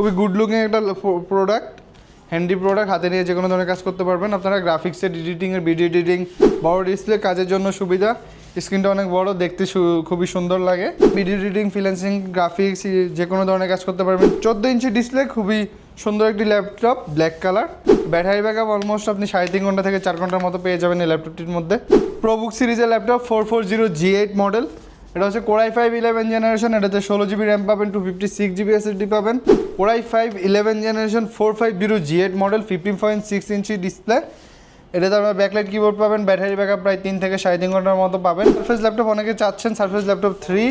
খুবই good looking একটা product, handy product, হাতে নিয়ে যে কোনো ধরনের কাজ করতে পারবেন আপনারা। গ্রাফিক্সের এডিটিংয়ের ভিডিও এডিটিং, বড় ডিসপ্লে কাজের জন্য সুবিধা, স্ক্রিনটা অনেক বড়, দেখতে খুবই সুন্দর লাগে। ভিডিও এডিটিং, ফ্রিল্যান্সিং, গ্রাফিক্স যে কোনো ধরনের কাজ করতে পারবেন। 14 ইঞ্চি ডিসপ্লে, খুবই সুন্দর একটি laptop, black colour. Battery backup almost আপনি 3.5 ঘন্টা থেকে 4 ঘন্টার মতো পেয়ে যাবেন এই ল্যাপটপটির মধ্যে। প্রোবুক সিরিজের ল্যাপটপ 440 G8 মডেল। এটা হচ্ছে Core i5 11 জেনারেশন। এটাতে 16 GB র্যাম পাবেন, 256 GB SSD পাবেন। Core i5 11 generation 450 G8 model, 15.6 inch display. এটাতে আপনার ব্যাকলাইট কিবোর্ড পাবেন। ব্যাটারি ব্যাকআপ প্রায় 3 থেকে 3.5 ঘন্টার মতো পাবেন। সারফেস ল্যাপটপ অনেকে চাচ্ছেন, surface laptop 3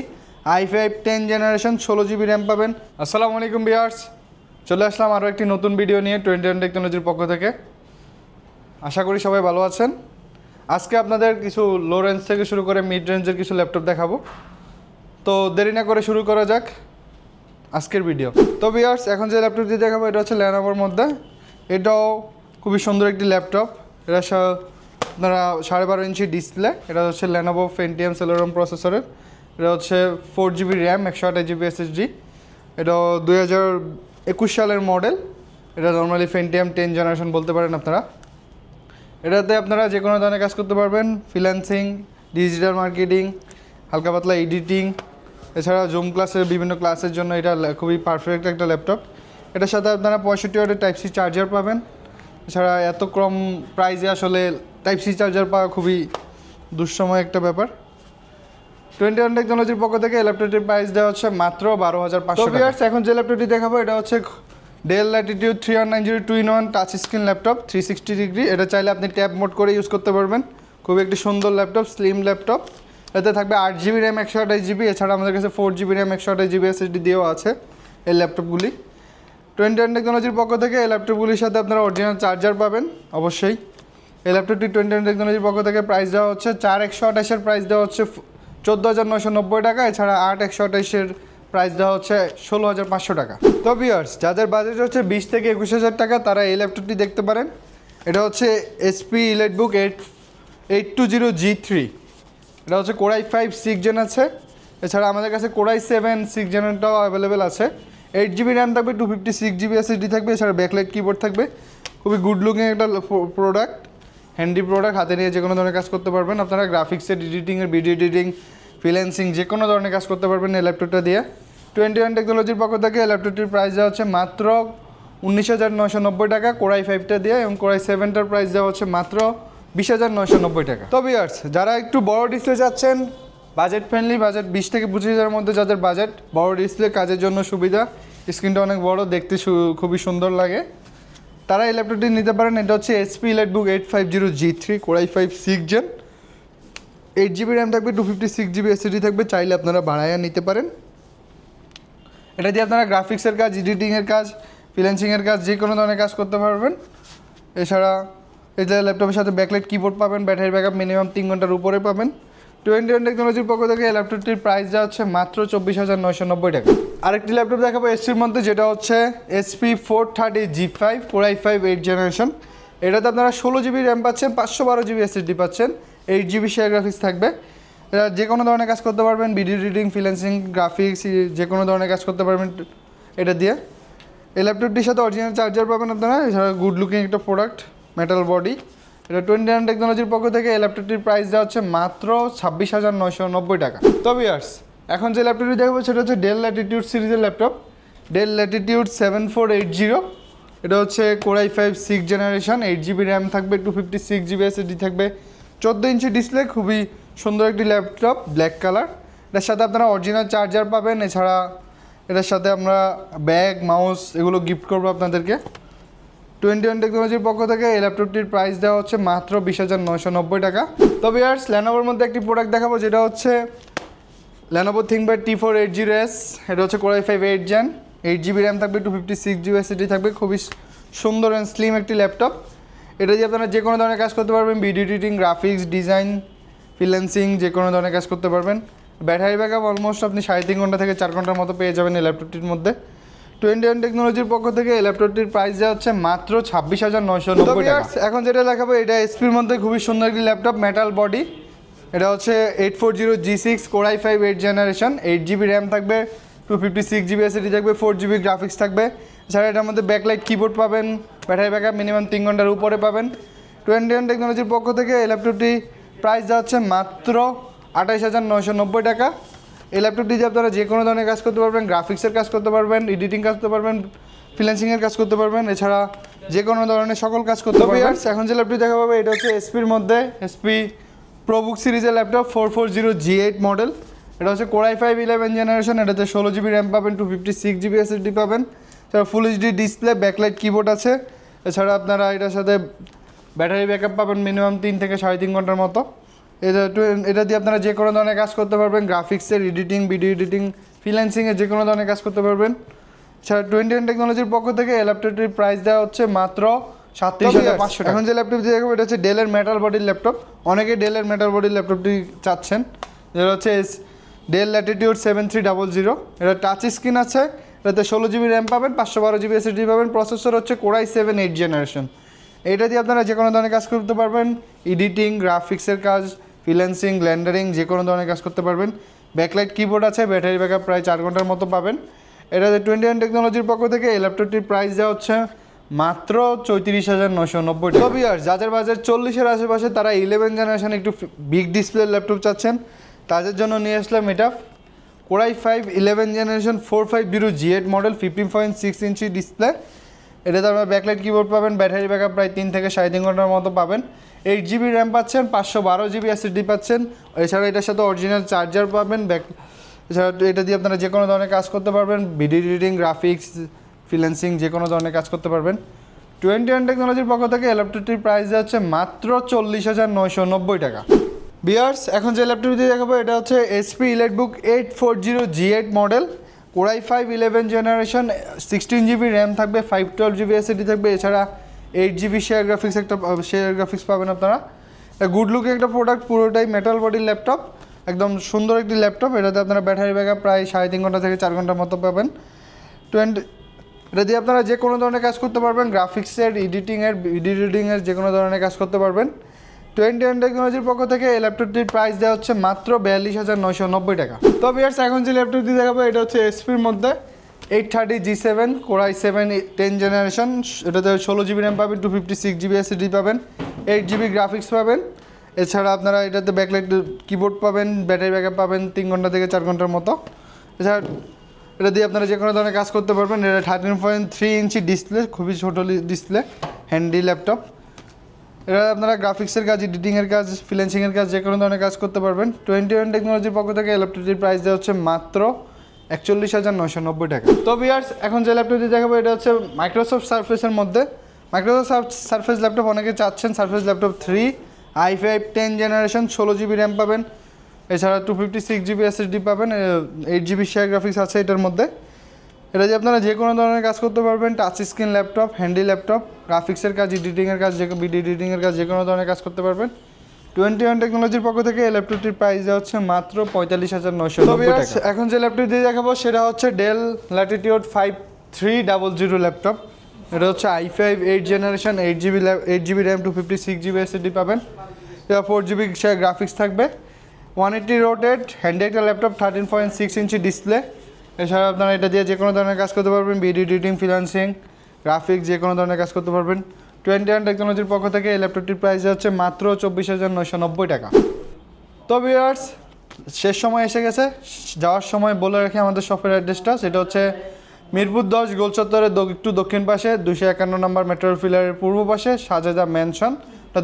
i5 10 generation, 16 GB RAM পাবেন। আসসালামু আলাইকুম ভিউয়ার্স, চলে আসলাম আরও একটি নতুন ভিডিও নিয়ে 21 টেকনোলজির পক্ষ থেকে। আশা করি সবাই ভালো আছেন। আজকে আপনাদের কিছু লো রেঞ্জ থেকে শুরু করে মিড রেঞ্জের কিছু ল্যাপটপ দেখাবো। তো দেরি না করে শুরু করা যাক আজকের ভিডিও। তো ভিউয়ার্স, এখন যে ল্যাপটপটি দেখাবো এটা হচ্ছে ল্যানোভোর মধ্যে। এটাও খুবই সুন্দর একটি ল্যাপটপ। এটা আপনারা 12.5 ইঞ্চি ডিসপ্লে। এটা হচ্ছে ল্যানোভো পেন্টিয়াম সেলেরন প্রসেসরের। এটা হচ্ছে 4 GB র্যাম, 128 GB SSD। এটা 2021 সালের মডেল। এটা নর্মালি পেন্টিয়াম 10 জেনারেশন বলতে পারেন আপনারা। এটাতে আপনারা যে কোনো ধরনের কাজ করতে পারবেন, ফ্রিল্যান্সিং, ডিজিটাল মার্কেটিং, হালকা পাতলা এডিটিং, এছাড়া জুম ক্লাসের বিভিন্ন ক্লাসের জন্য এটা খুবই পারফেক্ট একটা ল্যাপটপ। এটার সাথে আপনারা 65 ওয়াটের টাইপ-সি চার্জার পাবেন। এছাড়া এত কম প্রাইসে আসলে টাইপ-সি চার্জার পাওয়া খুবই দুঃসময় একটা ব্যাপার। 21 টেকনোলজির পক্ষ থেকে এই ল্যাপটপটির প্রাইস দেওয়া হচ্ছে মাত্র 12,500 টাকা। এখন যে ল্যাপটপটি দেখাবো এটা হচ্ছে del Latitude 3190 2-in-1 touch screen laptop, 360 degree. এটা চাইলে আপনি ট্যাব মোড করে ইউজ করতে পারবেন। খুবই একটি সুন্দর ল্যাপটপ, স্লিম ল্যাপটপ। এতে থাকবে 8 GB র্যাম, 128 GB। এছাড়া আমাদের কাছে 4 GB র্যাম, 128 GB SSD দিয়েও আছে এই ল্যাপটপগুলি। 21 টেকনোলজির পক্ষ থেকে এই ল্যাপটপগুলির সাথে আপনারা অরিজিনাল চার্জার পাবেন অবশ্যই। এই ল্যাপটপটি 21 টেকনোলজির পক্ষ থেকে প্রাইস দেওয়া হচ্ছে 4128-এর প্রাইস দেওয়া হচ্ছে 14,990 টাকা। এছাড়া 8/128-এর প্রাইস দেওয়া হচ্ছে 16,500 টাকা। তো ভিউয়ার্স, যাদের বাজেট হচ্ছে 20 থেকে 21,000 টাকা তারা এই ল্যাপটপটি দেখতে পারেন। এটা হচ্ছে HP EliteBook 820 G3। এটা হচ্ছে Core i5 6 জেন আছে। এছাড়া আমাদের কাছে Core i7 6 জেনটাও অ্যাভেলেবেল আছে। 8 GB র্যাম থাকবে, 256 GB SSD থাকবে। এছাড়া ব্যাকলাইট কিবোর্ড থাকবে। খুবই গুড লুকিং একটা প্রোডাক্ট, হ্যান্ডি প্রোডাক্ট, হাতে নিয়ে যে কোনো ধরনের কাজ করতে পারবেন আপনারা। গ্রাফিক্সের এডিটিংয়ের ভিডিও এডিটিং, ফ্রিল্যান্সিং যে কোনো ধরনের কাজ করতে পারবেন এই ল্যাপটপটা দিয়ে। 21 টেকনোলজির পক্ষ থেকে এই ল্যাপটপটির প্রাইস দেওয়া হচ্ছে মাত্র 19,990 টাকা Core i5টা দিয়ে, এবং Core i7টার প্রাইস দেওয়া হচ্ছে মাত্র 20,990 টাকা। তো ভিউয়ার্স, যারা একটু বড় ডিসপ্লে চাচ্ছেন, বাজেট ফ্রেন্ডলি, বাজেট 20 থেকে 25,000-এর মধ্যে যাদের বাজেট, বড় ডিসপ্লে কাজের জন্য সুবিধা, স্ক্রিনটা অনেক বড়, দেখতে খুবই সুন্দর লাগে, তারা এই ল্যাপটপটি নিতে পারেন। এটা হচ্ছে HP EliteBook 850 G3 Core i5 6 gen, 8 GB RAM থাকবে, 256 GB SSD থাকবে। চাইলে আপনারা বাড়াইয়া নিতে পারেন। এটা দিয়ে আপনারা গ্রাফিক্সের কাজ, এডিটিংয়ের কাজ, ফ্রিল্যান্সিংয়ের কাজ যে কোনো ধরনের কাজ করতে পারবেন। এছাড়া এই যে ল্যাপটপের সাথে ব্যাকলাইট কিবোর্ড পাবেন। ব্যাটারি ব্যাকআপ মিনিমাম 3 ঘন্টার উপরে পাবেন। 21 টেকনোলজির পক্ষ থেকে এই ল্যাপটপটির প্রাইস দেওয়া হচ্ছে মাত্র 24,990 টাকা। আরেকটি ল্যাপটপ দেখাবো এসপির মধ্যে, যেটা হচ্ছে HP 430 G5 Core i5 8 generation. এটাতে আপনারা 16 GB র্যাম পাচ্ছেন, 512 GB SSD পাচ্ছেন, 8 GB শেয়ার গ্রাফিক্স থাকবে। এটা যে কোনো ধরনের কাজ করতে পারবেন, ভিডিও এডিটিং, ফ্রিল্যান্সিং, গ্রাফিক্স যে কোনো ধরনের কাজ করতে পারবেন এটা দিয়ে। এই ল্যাপটপটির সাথে অরিজিনাল চার্জার পাবেন আপনারা। এছাড়া গুড লুকিং একটা প্রোডাক্ট, মেটাল বডি। এটা 21 টেকনোলজির পক্ষ থেকে এই ল্যাপটপটির প্রাইস দেওয়া হচ্ছে মাত্র 26,990 টাকা। তো ভিউয়ার্স, এখন যে ল্যাপটপটি দেখবো সেটা হচ্ছে ডেল ল্যাটিটিউড সিরিজের ল্যাপটপ, ডেল ল্যাটিটিউড 7480। এটা হচ্ছে Core i5 6 generation, 8 GB RAM থাকবে, 256 GB SSD থাকবে, 14 ইঞ্চি ডিসপ্লে। খুবই সুন্দর একটি ল্যাপটপ, ব্ল্যাক কালার। এটার সাথে আপনারা অরিজিনাল চার্জার পাবেন। এছাড়া এটার সাথে আমরা ব্যাগ, মাউস এগুলো গিফট করবো আপনাদেরকে। 21 টেকনোলজির পক্ষ থেকে এই ল্যাপটপটির প্রাইস দেওয়া হচ্ছে মাত্র 20,990 টাকা। তো ভিউয়ার্স, ল্যানোভোর মধ্যে একটি প্রোডাক্ট দেখাবো, যেটা হচ্ছে Lenovo ThinkPad T480S। এটা হচ্ছে Core i5 8 gen, 8 GB RAM থাকবে, 256 GB SSD থাকবে। খুবই সুন্দর অ্যান্ড স্লিম একটি ল্যাপটপ। এটা দিয়ে আপনারা যে কোনো ধরনের কাজ করতে পারবেন, video editing, graphics, design, freelancing যে কোনো ধরনের কাজ করতে পারবেন। ব্যাটারি ব্যাকআপ অলমোস্ট আপনি 3.5 ঘন্টা থেকে 4 ঘন্টার মতো পেয়ে যাবেন এই ল্যাপটপটির মধ্যে। 21 টেকনোলজির পক্ষ থেকে এই ল্যাপটপটির প্রাইস দেওয়া হচ্ছে মাত্র 26,990 টাকা। এখন যেটা দেখাবো এটা এসপির মধ্যে খুবই সুন্দর একটি ল্যাপটপ, মেটাল বডি। এটা হচ্ছে 840 G6 Core i5 8 generation, 8 GB RAM থাকবে, 256 GB SSD থাকবে, 4 GB গ্রাফিক্স থাকবে। এছাড়া এটার মধ্যে ব্যাকলাইট কিবোর্ড পাবেন, ব্যাটারি ব্যাকআপ মিনিমাম 3 ঘন্টার উপরে পাবেন। 21 টেকনোলজির পক্ষ থেকে এই ল্যাপটপটি প্রাইস যাচ্ছে মাত্র 28,990 টাকা। এই ল্যাপটপটি দিয়ে আপনারা যে কোনো ধরনের কাজ করতে পারবেন, গ্রাফিক্সের কাজ করতে পারবেন, এডিটিং কাজ করতে পারবেন, ফ্রিল্যান্সিংয়ের কাজ করতে পারবেন, এছাড়া যে কোনো ধরনের সকল কাজ করতে পারবেন। এখন যে ল্যাপটপটি দেখা পাবে এটা হচ্ছে এসপির মধ্যে এসপি প্রোবুক সিরিজের ল্যাপটপ 440G8 মডেল। এটা হচ্ছে Core i5 11 জেনারেশন। এটাতে 16GB র্যাম পাবেন, 256GB SSD পাবেন, এছাড়া full HD display, backlight keyboard আছে। এছাড়া আপনারা এটার সাথে ব্যাটারি ব্যাকআপ পাবেন মিনিমাম 3 থেকে 3.5 ঘন্টার মতো। এটা দিয়ে আপনারা যে কোনো ধরনের কাজ করতে পারবেন, গ্রাফিক্সের, এডিটিং, ভিডিও এডিটিং, ফ্রিল্যান্সিংয়ের যে কোনো ধরনের কাজ করতে পারবেন। এছাড়া 21 টেকনোলজির পক্ষ থেকে এই ল্যাপটপটির প্রাইস দেওয়া হচ্ছে মাত্র 37,500 টাকা। এখন যে ল্যাপটপটি দেখাবো এটা হচ্ছে ডেলের মেটাল বডির ল্যাপটপ। অনেকে ডেলের মেটাল বডির ল্যাপটপটি চাচ্ছেন, যেটা হচ্ছে ডেল ল্যাটিটিউড 7300। এটা টাচ স্ক্রিন আছে, এটাতে 16GB র্যাম পাবেন, 512GB SSD পাবেন। প্রসেসর হচ্ছে Core i7 8 জেনারেশন। এটা দিয়ে আপনারা যে কোনো ধরনের কাজ করতে পারবেন, এডিটিং, গ্রাফিক্সের কাজ, ফ্রিল্যান্সিং, ব্লেন্ডারিং, যে কোনো ধরনের কাজ করতে পারবেন। ব্যাকলাইট কিবোর্ড আছে, ব্যাটারি ব্যাকআপ প্রায় 4 ঘন্টার মতো পাবেন। এটাতে 21 টেকনোলজির পক্ষ থেকে এই ল্যাপটপটির প্রাইস দেওয়া হচ্ছে মাত্র 34,990 টাকা। তবে আর যাদের বাজার 40-এর আশেপাশে তারা 11 জেনারেশন একটু বিগ ডিসপ্লে ল্যাপটপ চাচ্ছেন, তাদের জন্য নিয়ে আসলাম এটা Core i5 11 generation 450G8 model, 15.6 inch display. এটাতে আপনার ব্যাকলাইট কিবোর্ড পাবেন, ব্যাটারি ব্যাকআপ প্রায় 3 থেকে 3.5 ঘন্টার মতো পাবেন। 8GB র্যাম পাচ্ছেন, 512GB SSD পাচ্ছেন। এছাড়া এটার সাথে অরিজিনাল চার্জার পাবেন। এছাড়া এটা দিয়ে আপনারা যে কোনো ধরনের কাজ করতে পারবেন, ভিডিও এডিটিং, গ্রাফিক্স, ফ্রিল্যান্সিং, যে কোনো ধরনের কাজ করতে পারবেন। 21 টেকনোলজির পক্ষ থেকে এই ল্যাপটপটির প্রাইস যাচ্ছে মাত্র 40,990 টাকা। ভিউয়ার্স, এখন যে ল্যাপটপটি দেখাবো এটা হচ্ছে SP ইলেটবুক 840G8 model, Core i5 11 generation, 16GB RAM থাকবে, 512GB SSD থাকবে। এছাড়া 8GB শেয়ার গ্রাফিক্স পাবেন আপনারা। গুড লুকিং একটা প্রোডাক্ট, পুরোটাই মেটাল বডির ল্যাপটপ, একদম সুন্দর একটি ল্যাপটপ। এটাতে আপনারা ব্যাটারি ব্যাকআপ প্রায় 3.5 ঘন্টা থেকে 4 ঘন্টার মতো পাবেন। এটা দিয়ে আপনারা যে কোনো ধরনের কাজ করতে পারবেন, গ্রাফিক্সের, এডিটিংয়ের, ভিডিও এডিটিংয়ের যে কোনো ধরনের কাজ করতে পারবেন। 21 টেকনোলজির পক্ষ থেকে এই ল্যাপটপটির প্রাইস দেওয়া হচ্ছে মাত্র 42,990 টাকা। তো ভিউয়ার্স, এখন যে ল্যাপটপটি দেখাবো এটা হচ্ছে এসপির মধ্যে 830G7 Core i7 10 জেনারেশন। এটাতে 16GB র্যাম পাবেন, 256GB SSD পাবেন, 8GB গ্রাফিক্স পাবেন। এছাড়া আপনারা এটাতে ব্যাকলাইট কিবোর্ড পাবেন, ব্যাটারি ব্যাকআপ পাবেন 3 ঘন্টা থেকে 4 ঘন্টার মতো। এছাড়া এটা দিয়ে আপনারা যে কোনো ধরনের কাজ করতে পারবেন। এটা 13.3 ইঞ্চি ডিসপ্লে, খুবই ছোটো ডিসপ্লে, হ্যান্ডি ল্যাপটপ। এটা আপনারা গ্রাফিক্সের কাজ, এডিটিংয়ের কাজ, ফ্রিল্যান্সিংয়ের কাজ, যে কোনো ধরনের কাজ করতে পারবেন। 21 টেকনোলজির পক্ষ থেকে এই ল্যাপটপটির প্রাইস দেওয়া হচ্ছে মাত্র 41,990 টাকা। তো ভিউয়ার্স, এখন যে ল্যাপটপটি দেখাবো এটা হচ্ছে মাইক্রোসফট সারফেসের মধ্যে। মাইক্রোসফট সারফেস ল্যাপটপ অনেকে চাচ্ছেন, surface laptop 3 i5 10 generation, 16GB RAM পাবেন। এছাড়া 256GB SSD পাবেন, 8GB শেয়ার গ্রাফিক্স আছে এটার মধ্যে। এটা দিয়ে আপনারা যে কোনো ধরনের কাজ করতে পারবেন, touch screen laptop, handy laptop, গ্রাফিক্সের কাজ, এডিটিংয়ের কাজ, ভিডিও এডিটিংয়ের কাজ, যে কোনো ধরনের কাজ করতে পারবেন। 21 টেকনোলজির পক্ষ থেকে এই ল্যাপটপটির প্রাইস দেওয়া হচ্ছে মাত্র 45,990 টাকা। এখন যে ল্যাপটপটি দেখাবো সেটা হচ্ছে ডেল ল্যাটিটিউড 5300 ল্যাপটপ। এটা হচ্ছে i5 8 generation, 8GB RAM, 256GB SSD পাবেন। এটা 4GB গ্রাফিক্স থাকবে, 180 রোটেট, হ্যান্ডি একটা ল্যাপটপ, 13.6 ইঞ্চি ডিসপ্লে। এছাড়া আপনারা এটা দিয়ে যে কোনো ধরনের কাজ করতে পারবেন, ভিডিও এডিটিং, ফ্রিল্যান্সিং, গ্রাফিক্স, যে কোনো ধরনের কাজ করতে পারবেন। 21 টেকনোলজির পক্ষ থেকে এই ল্যাপটপটির প্রাইস হচ্ছে মাত্র 24,990 টাকা। তো ভিউয়ার্স, শেষ সময় এসে গেছে, যাওয়ার সময় বলে রাখি আমাদের শপের অ্যাড্রেসটা। সেটা হচ্ছে মিরপুর 10 গোল চত্বরের একটু দক্ষিণ পাশে, 251 নম্বর মেট্রো ফিলারের পূর্ব পাশে, শাহজাদা ম্যানশন,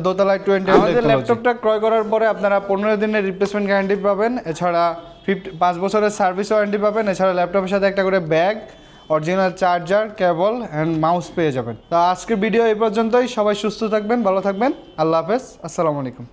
দোতলায় 20। আমাদের ল্যাপটপটা ক্রয় করার পরে আপনারা 15 দিনের রিপ্লেসমেন্ট গ্যারান্টি পাবেন। এছাড়া 5 বছরের সার্ভিস ওয়ারেন্টি পাবেন। এছাড়া ল্যাপটপের সাথে একটা করে bag, original charger, cable and mouse পেয়ে যাবেন। তো আজকের ভিডিও এই পর্যন্তই। সবাই সুস্থ থাকবেন, ভালো থাকবেন। আল্লাহ হাফেজ, আসসালামু আলাইকুম।